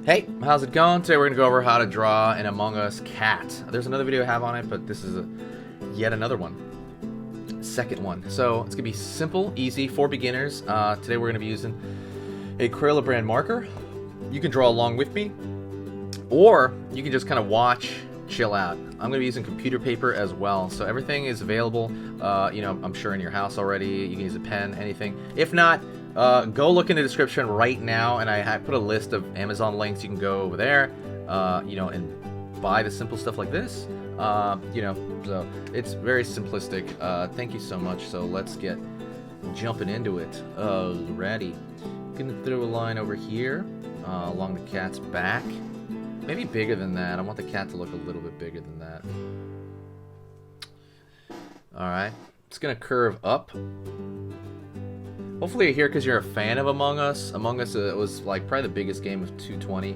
Hey, how's it going? Today we're going to go over how to draw an Among Us cat. There's another video I have on it, but this is yet another one. Second one. So it's going to be simple, easy, for beginners. Today we're going to be using a Crayola brand marker. You can draw along with me, or you can just kind of watch, chill out. I'm going to be using computer paper as well, so everything is available, I'm sure in your house already. You can use a pen, anything. If not, go look in the description right now, and I put a list of Amazon links. You can go over there, and buy the simple stuff like this. So it's very simplistic. Thank you so much. So let's get jumping into it. Alrighty. Gonna throw a line over here, along the cat's back. Maybe bigger than that. I want the cat to look a little bit bigger than that. Alright. It's gonna curve up. Hopefully you're here because you're a fan of Among Us. Among Us was like probably the biggest game of 220.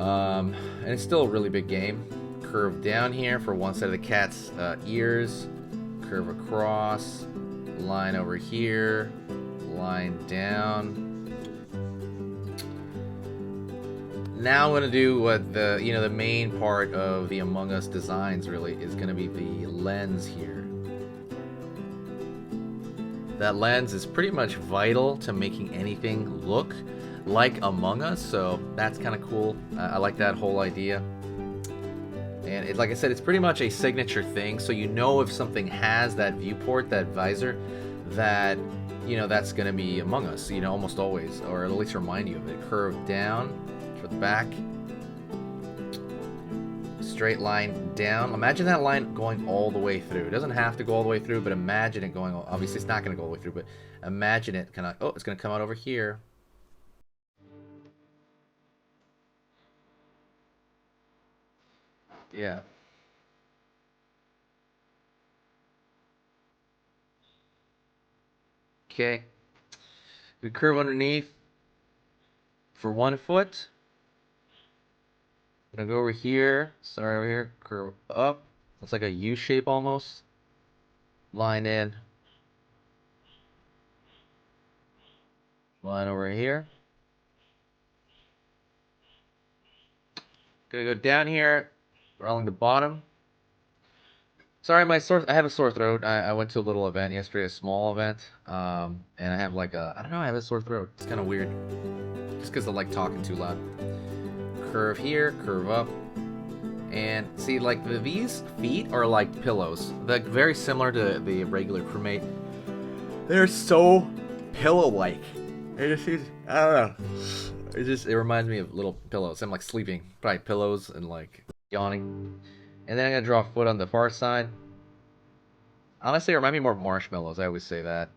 And it's still a really big game. Curve down here for one side of the cat's ears. Curve across. Line over here. Line down. Now I'm going to do what the main part of the Among Us designs really is going to be the lens here. That lens is pretty much vital to making anything look like Among Us, so that's kind of cool. I like that whole idea. And like I said, it's pretty much a signature thing, so you know if something has that viewport, that visor, that, that's going to be Among Us, almost always, or at least remind you of it. Curve down for the back. Straight line down. Imagine that line going all the way through. It doesn't have to go all the way through, but imagine it going. Obviously, it's not going to go all the way through, but imagine it kind of. Oh, it's going to come out over here. Yeah. Okay. We curve underneath for 1 foot. I'm gonna go over here. Sorry, over here. Curve up. Looks like a U shape almost. Line in. Line over here. Gonna go down here, along the bottom. Sorry, I have a sore throat. I went to a little event yesterday, a small event, and I have like I don't know, I have a sore throat. It's kind of weird, just because I like talking too loud. Curve here, curve up, and see, like these feet are like pillows. They're very similar to the regular crewmate. They're so pillow-like. I don't know. It reminds me of little pillows. I'm like sleeping, probably pillows and like yawning. And then I'm gonna draw a foot on the far side. Honestly, it reminds me more of marshmallows. I always say that.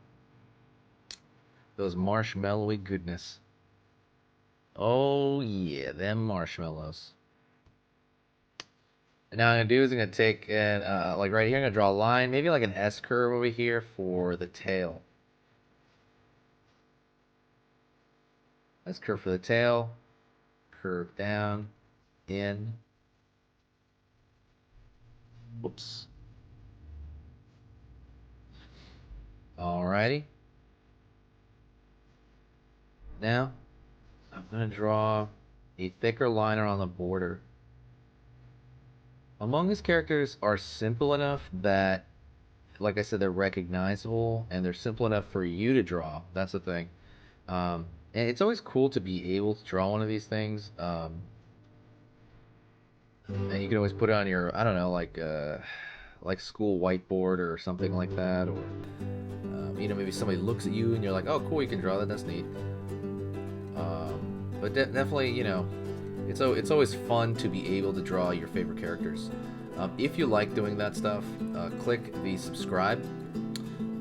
Those marshmallowy goodness. Oh yeah, them marshmallows. And now I'm gonna do is I'm gonna take and like right here, I'm gonna draw a line, maybe like an S curve over here for the tail. S curve for the tail. Curve down, in. Whoops. Alrighty. Now, I'm going to draw a thicker line around the border. Among Us characters are simple enough that, like I said, they're recognizable, and they're simple enough for you to draw. That's the thing. And it's always cool to be able to draw one of these things. And you can always put it on your, I don't know, like school whiteboard or something like that, or maybe somebody looks at you and you're like, oh cool, you can draw that, that's neat. But definitely, it's always fun to be able to draw your favorite characters. If you like doing that stuff, click the subscribe.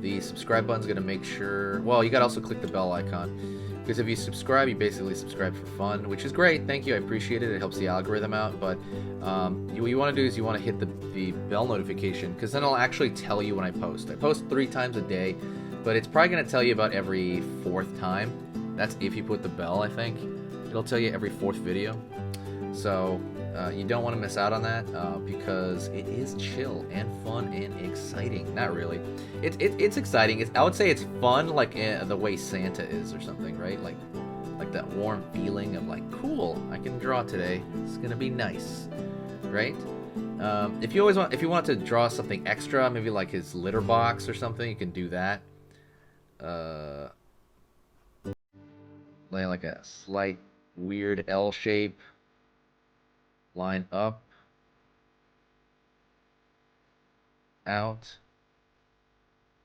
The subscribe button's gonna make sure, well, you gotta also click the bell icon, because if you subscribe, you basically subscribe for fun, which is great. Thank you, I appreciate it. It helps the algorithm out. But what you want to do is you want to hit the bell notification, because then it'll actually tell you when I post. I post 3 times a day, but it's probably going to tell you about every 4th time. That's if you put the bell, I think. It'll tell you every 4th video. So you don't want to miss out on that, because it is chill and fun and exciting. Not really. It's exciting. I would say it's fun, like the way Santa is or something, right? Like like that warm feeling of like, cool, I can draw today. It's gonna be nice, right? If you want to draw something extra, maybe like his litter box or something, you can do that. Lay like a slight weird L shape. Line up, out,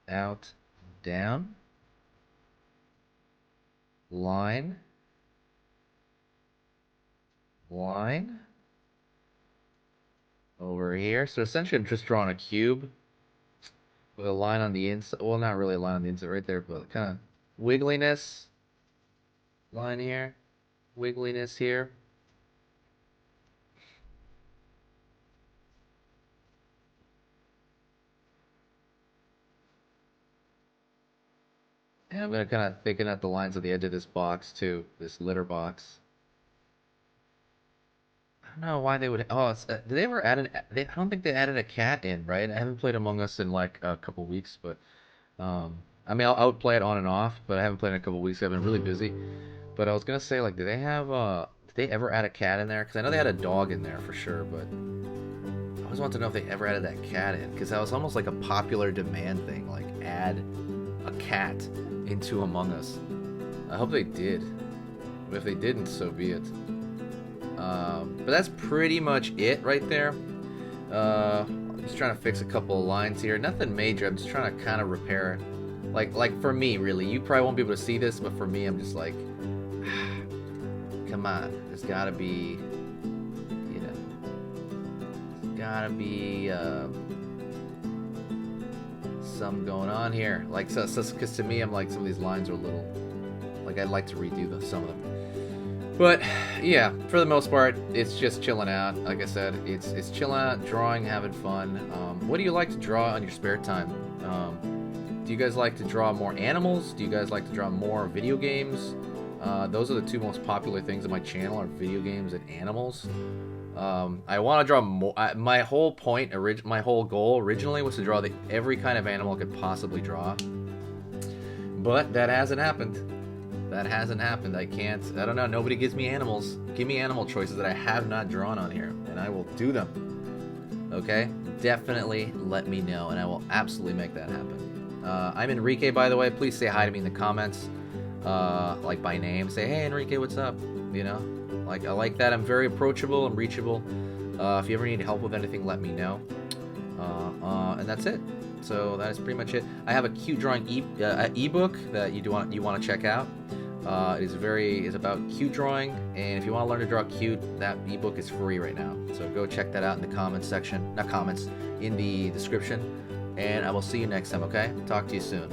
out, down, line, line, over here. So essentially I'm just drawing a cube with a line on the inside. Well, not really a line on the inside right there, but kind of wiggliness. Line here, wiggliness here. And I'm gonna kind of thicken out the lines of the edge of this box too, this litter box. I don't know why they would. Oh, did they ever add an? I don't think they added a cat in, right? I haven't played Among Us in like a couple weeks, but I mean, I would play it on and off, but I haven't played in a couple weeks. I've been really busy. But I was gonna say, like, did they ever add a cat in there? Because I know they had a dog in there for sure, but I always want to know if they ever added that cat in, because that was almost like a popular demand thing, like add a cat into Among Us. I hope they did. But if they didn't, so be it. But that's pretty much it right there. I'm just trying to fix a couple of lines here. Nothing major. I'm just trying to kind of repair it. Like for me, really. You probably won't be able to see this, but for me, I'm just like, come on. There's gotta be, you know, there's gotta be some going on here. Like, because to me, I'm like, some of these lines are a little, like, I'd like to redo some of them. But yeah, for the most part, it's just chilling out. Like I said, it's chilling out, drawing, having fun. What do you like to draw on your spare time? Do you guys like to draw more animals? Do you guys like to draw more video games? Those are the two most popular things on my channel, are video games and animals. I want to draw more. My whole point, my whole goal originally was to draw every kind of animal I could possibly draw. But that hasn't happened. That hasn't happened. I don't know. Nobody gives me animals. Give me animal choices that I have not drawn on here, and I will do them. Okay? Definitely let me know, and I will absolutely make that happen. I'm Enrique, by the way. Please say hi to me in the comments, like by name. Say, hey, Enrique, what's up? You know? Like, I like that. I'm very approachable and reachable. If you ever need help with anything, let me know. And that's it. So that is pretty much it. I have a cute drawing ebook that you want to check out. It's about cute drawing, and if you want to learn to draw cute, that ebook is free right now. So go check that out in the comments section, not comments, in the description. And I will see you next time. Okay? Talk to you soon.